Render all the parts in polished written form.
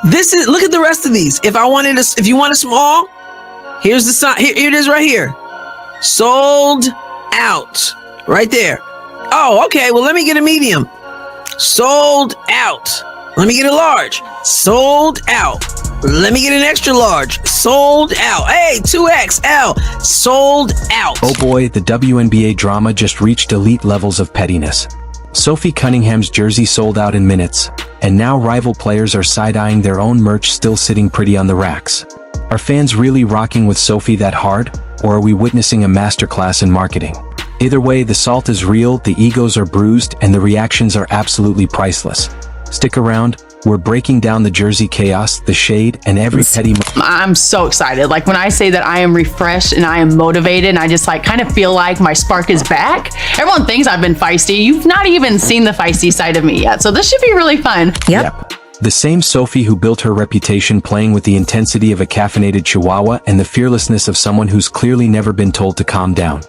Look at the rest of these. If you want a small, here's the sign. Here it is right here. Sold out. Right there. Oh, okay. Well, let me get a medium. Sold out. Let me get a large. Sold out. Let me get an extra large. Sold out. Hey, 2XL. Sold out. Oh boy, the WNBA drama just reached elite levels of pettiness. Sophie Cunningham's jersey sold out in minutes, and now rival players are side-eyeing their own merch still sitting pretty on the racks. Are fans really rocking with Sophie that hard, or are we witnessing a masterclass in marketing? Either way, the salt is real, the egos are bruised, and the reactions are absolutely priceless. Stick around. We're breaking down the jersey chaos, the shade, and every petty... I'm so excited. Like when I say that I am refreshed and I am motivated and I just like kind of feel like my spark is back. Everyone thinks I've been feisty. You've not even seen the feisty side of me yet. So this should be really fun. Yep. The same Sophie who built her reputation playing with the intensity of a caffeinated chihuahua and the fearlessness of someone who's clearly never been told to calm down.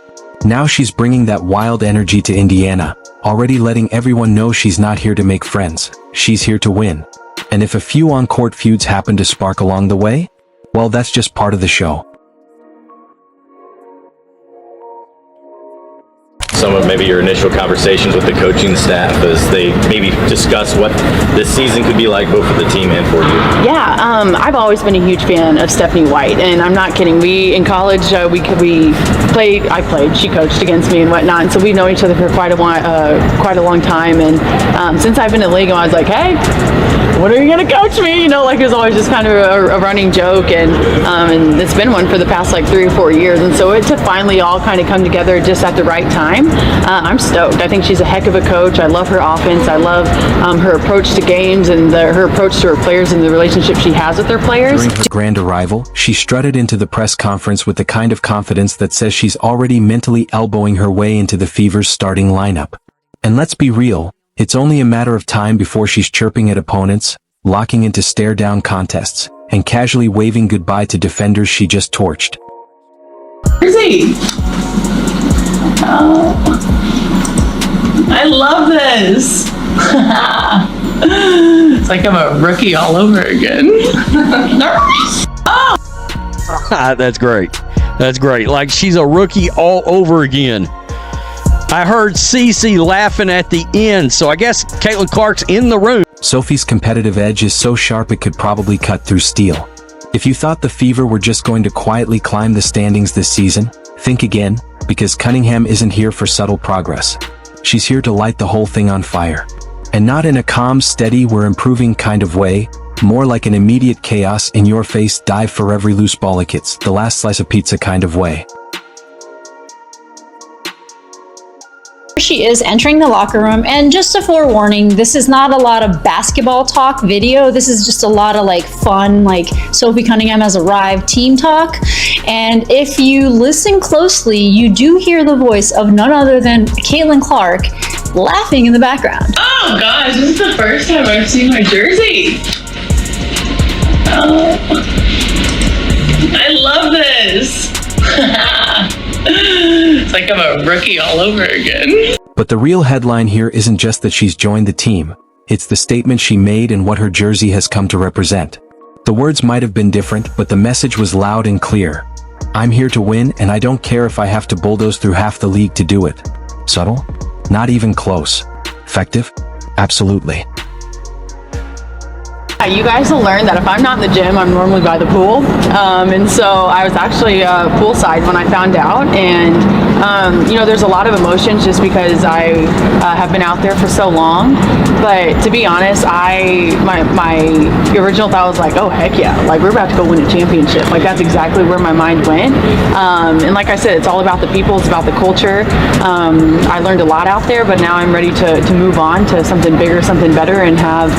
Now she's bringing that wild energy to Indiana, already letting everyone know she's not here to make friends. She's here to win. And if a few on-court feuds happen to spark along the way, well, that's just part of the show. Some of maybe your initial conversations with the coaching staff as they maybe discuss what this season could be like both for the team and for you. Yeah, I've always been a huge fan of Stephanie White, and I'm not kidding. We in college we played. I played. She coached against me and whatnot, and so we've known each other for quite a long time. And since I've been in the league, I was like, hey, when are you gonna coach me? You know, like it was always just kind of a running joke, and it's been one for the past like 3 or 4 years, and so to finally all kind of come together just at the right time. I'm stoked. I think she's a heck of a coach. I love her offense. I love her approach to games and her approach to her players and the relationship she has with their players. During her grand arrival, she strutted into the press conference with the kind of confidence that says she's already mentally elbowing her way into the Fever's starting lineup. And let's be real, it's only a matter of time before she's chirping at opponents, locking into stare-down contests, and casually waving goodbye to defenders she just torched. Where's he? Oh, I love this. It's like I'm a rookie all over again. Oh. That's great. That's great. Like she's a rookie all over again. I heard Cece laughing at the end, so I guess Caitlin Clark's in the room. Sophie's competitive edge is so sharp it could probably cut through steel. If you thought the Fever were just going to quietly climb the standings this season, think again, because Cunningham isn't here for subtle progress. She's here to light the whole thing on fire. And not in a calm, steady, we're improving kind of way, more like an immediate chaos, in your face, dive for every loose ball it gets, the last slice of pizza kind of way. She is entering the locker room, and just a forewarning, this is not a lot of basketball talk video. This is just a lot of like fun, like Sophie Cunningham has arrived team talk. And if you listen closely, you do hear the voice of none other than Caitlin Clark laughing in the background. Oh gosh, this is the first time I've seen my jersey. Oh, I love this. It's like I'm a rookie all over again. But the real headline here isn't just that she's joined the team, it's the statement she made and what her jersey has come to represent. The words might have been different, but the message was loud and clear. I'm here to win, and I don't care if I have to bulldoze through half the league to do it. Subtle? Not even close. Effective? Absolutely. You guys will learn that if I'm not in the gym, I'm normally by the pool. And so I was actually poolside when I found out. And, you know, there's a lot of emotions just because I have been out there for so long. But to be honest, my original thought was like, oh, heck yeah. Like, we're about to go win a championship. Like, that's exactly where my mind went. And like I said, it's all about the people. It's about the culture. I learned a lot out there, but now I'm ready to move on to something bigger, something better, and have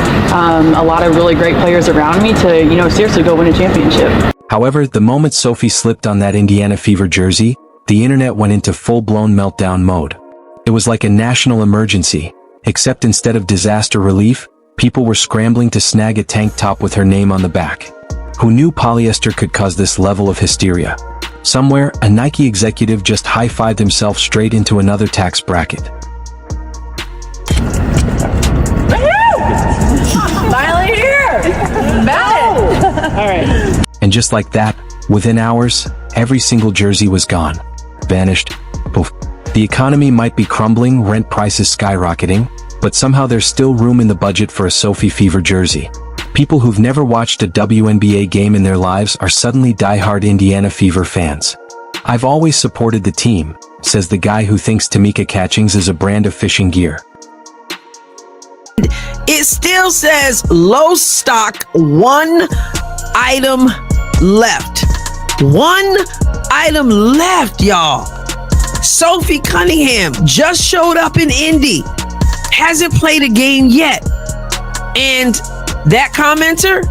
a lot of really great players around me to, you know, seriously go win a championship. However, the moment Sophie slipped on that Indiana Fever jersey, the internet went into full-blown meltdown mode. It was like a national emergency, except instead of disaster relief, people were scrambling to snag a tank top with her name on the back. Who knew polyester could cause this level of hysteria? Somewhere, a Nike executive just high-fived himself straight into another tax bracket. Finally here! Back! All right. And just like that, within hours, every single jersey was gone. Vanished. Poof. The economy might be crumbling, rent prices skyrocketing, but somehow there's still room in the budget for a Sophie Fever jersey. People who've never watched a WNBA game in their lives are suddenly die-hard Indiana Fever fans. I've always supported the team, says the guy who thinks Tamika Catchings is a brand of fishing gear. It still says low stock, one item left. One item left, y'all. Sophie Cunningham just showed up in Indy. Hasn't played a game yet. And that commenter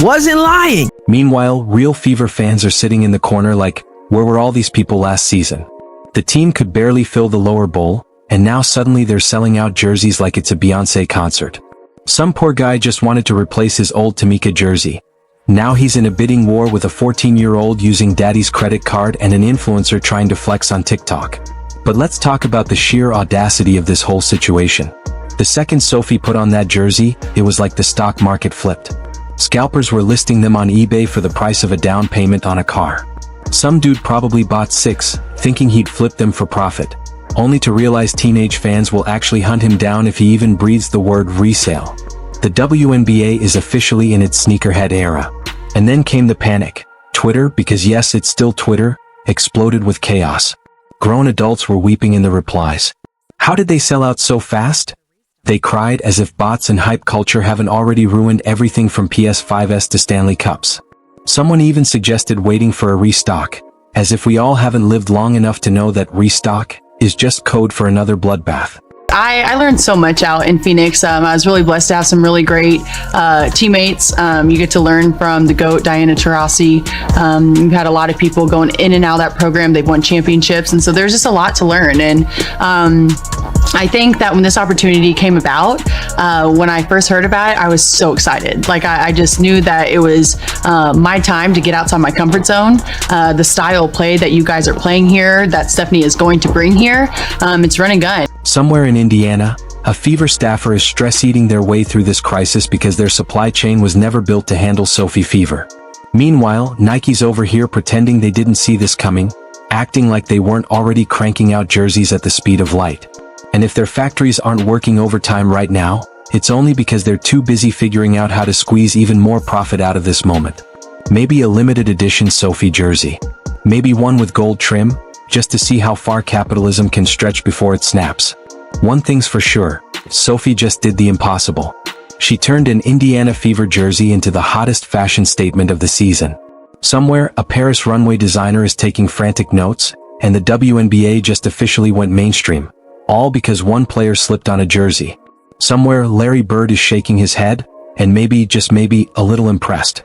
wasn't lying. Meanwhile, real Fever fans are sitting in the corner like, where were all these people last season? The team could barely fill the lower bowl, and now suddenly they're selling out jerseys like it's a Beyoncé concert. Some poor guy just wanted to replace his old Tamika jersey. Now he's in a bidding war with a 14-year-old using daddy's credit card and an influencer trying to flex on TikTok. But let's talk about the sheer audacity of this whole situation. The second Sophie put on that jersey, it was like the stock market flipped. Scalpers were listing them on eBay for the price of a down payment on a car. Some dude probably bought 6, thinking he'd flip them for profit, only to realize teenage fans will actually hunt him down if he even breathes the word resale. The WNBA is officially in its sneakerhead era. And then came the panic. Twitter, because yes, it's still Twitter, exploded with chaos. Grown adults were weeping in the replies. How did they sell out so fast? They cried as if bots and hype culture haven't already ruined everything from PS5s to Stanley Cups. Someone even suggested waiting for a restock, as if we all haven't lived long enough to know that restock is just code for another bloodbath. I learned so much out in Phoenix. I was really blessed to have some really great teammates. You get to learn from the GOAT, Diana Taurasi. We've had a lot of people going in and out of that program. They've won championships. And so there's just a lot to learn. And I think that when this opportunity came about, when I first heard about it, I was so excited. Like I just knew that it was my time to get outside my comfort zone. The style of play that you guys are playing here, that Stephanie is going to bring here, it's run and gun. Somewhere in Indiana, a Fever staffer is stress-eating their way through this crisis because their supply chain was never built to handle Sophie Fever. Meanwhile, Nike's over here pretending they didn't see this coming, acting like they weren't already cranking out jerseys at the speed of light. And if their factories aren't working overtime right now, it's only because they're too busy figuring out how to squeeze even more profit out of this moment. Maybe a limited edition Sophie jersey. Maybe one with gold trim, just to see how far capitalism can stretch before it snaps. One thing's for sure, Sophie just did the impossible. She turned an Indiana Fever jersey into the hottest fashion statement of the season. Somewhere, a Paris runway designer is taking frantic notes, and the WNBA just officially went mainstream. All because one player slipped on a jersey. Somewhere, Larry Bird is shaking his head, and maybe, just maybe, a little impressed.